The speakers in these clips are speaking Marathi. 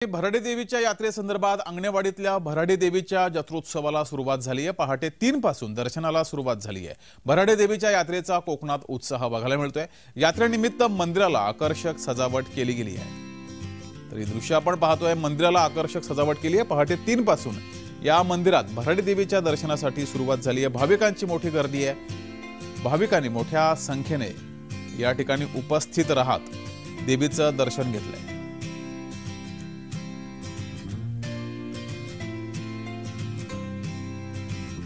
भराडी देवीच्या यात्रेसंदर्भात अंगणेवाडीतल्या भराडी देवीच्या जत्रोत्सवाला सुरुवात झाली आहे। पहाटे 3 पासून दर्शनाला सुरुवात झाली आहे। भराडी देवीच्या यात्रेचा कोकणात उत्साह बघायला मिळतोय। यात्रेनिमित्त मंदिराला आकर्षक सजावट केली गेली आहे। तर ही दृश्य आपण पाहतोय, मंदिराला आकर्षक सजावट केली आहे। पहाटे 3 पासून या मंदिरात भराडी देवीच्या दर्शनासाठी सुरुवात झाली आहे। भाविकांची मोठी गर्दी आहे। भाविकांनी मोठ्या संख्येने या ठिकाणी उपस्थित राहत देवीचं दर्शन घेतलंय।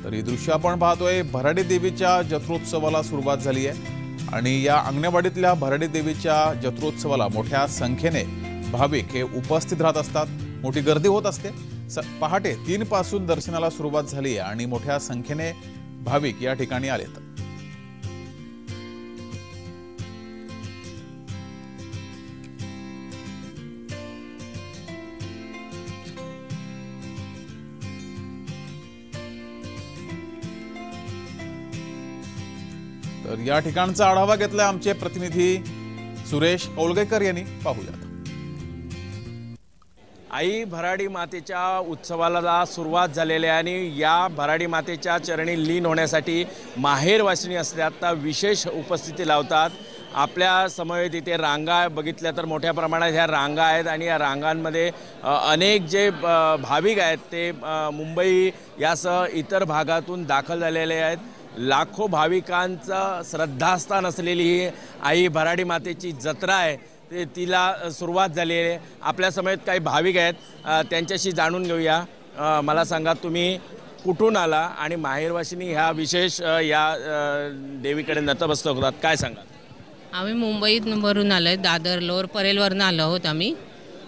तर ही दृश्य आपण पाहतोय, भराडी देवीच्या जत्रोत्सवाला सुरुवात झाली आहे आणि या अंगणेवाडीतल्या भराडी देवीच्या जत्रोत्सवाला मोठ्या संख्येने भाविक हे उपस्थित राहत असतात। मोठी गर्दी होत असते। पहाटे 3 पासून दर्शनाला सुरुवात झाली आहे आणि मोठ्या संख्येने भाविक या ठिकाणी आलेत। तर या ठिकाणचा आढावा घेतलाय आमचे प्रतिनिधी सुरेश कौलगेकर यांनी। पाहूयात। आई भराडी मातेच्या उत्सवाला सुरुवात झालेली आहे आणि या भराडी मातेच्या चरणी लीन होण्यासाठी माहेरवासिनी असतात विशेष उपस्थिती लावतात। आपल्या समवेत इथे रांगा बघितल्या तर मोठ्या प्रमाणात ह्या रांगा आहेत आणि या रांगांमध्ये अनेक जे भाविक आहेत ते मुंबई यासह इतर भागातून दाखल झालेले आहेत। लाखो भाविकांचं श्रद्धास्थान असलेली ही आई भराडी मातेची जत्रा आहे, ते तिला सुरुवात झाली आहे। आपल्या समेत काही भाविक आहेत, त्यांच्याशी जाणून घेऊया। मला सांगा, तुम्ही कुठून आला आणि माहेरवासिनी ह्या विशेष या देवीकडे नतमस्तक होतात, काय सांगा? आम्ही मुंबईवरून आलो आहे, दादर लोअर परेलवरून आलो आहोत। आम्ही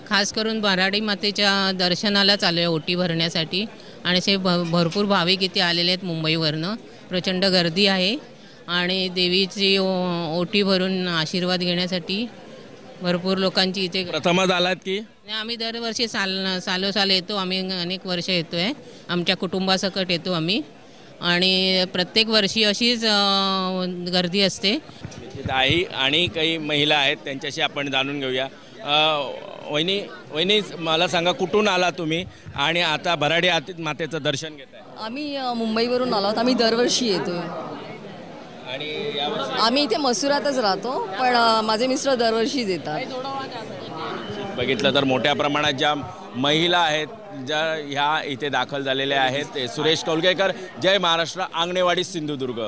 खास करून भराडी मातेच्या दर्शनाला चाललो आहे, ओटी भरण्यासाठी। आणि असे भरपूर भाविक इथे आलेले आहेत मुंबईवरनं। प्रचंड गर्दी आहे आणि देवीची ओटी भरून आशीर्वाद घेण्यासाठी भरपूर लोकांची इथे। प्रथमच आलात की? आम्ही दरवर्षी सालोसाल येतो, आम्ही अनेक वर्ष येतो आहे, आमच्या कुटुंबासकट येतो आम्ही आणि प्रत्येक वर्षी अशीच गर्दी असते। आई आणि काही महिला आहेत, त्यांच्याशी आपण जाणून घेऊया। वहिनी मला सांगा, कुठून आला तुम्ही आणि आता भराडी मातेचं दर्शन घेताय? आम्ही मुंबईवरून आलो आहोत। आम्ही दरवर्षी येतो आणि यावर्षी आम्ही इथे मसुरातच राहतो, पण माझे मिस्टर दरवर्षीच येतात। बघितलं तर मोठ्या प्रमाणात ज्या महिला आहेत ज्या ह्या इथे दाखल झालेल्या आहेत। सुरेश कौलगेकर, जय महाराष्ट्र, अंगणेवाडी, सिंधुदुर्ग।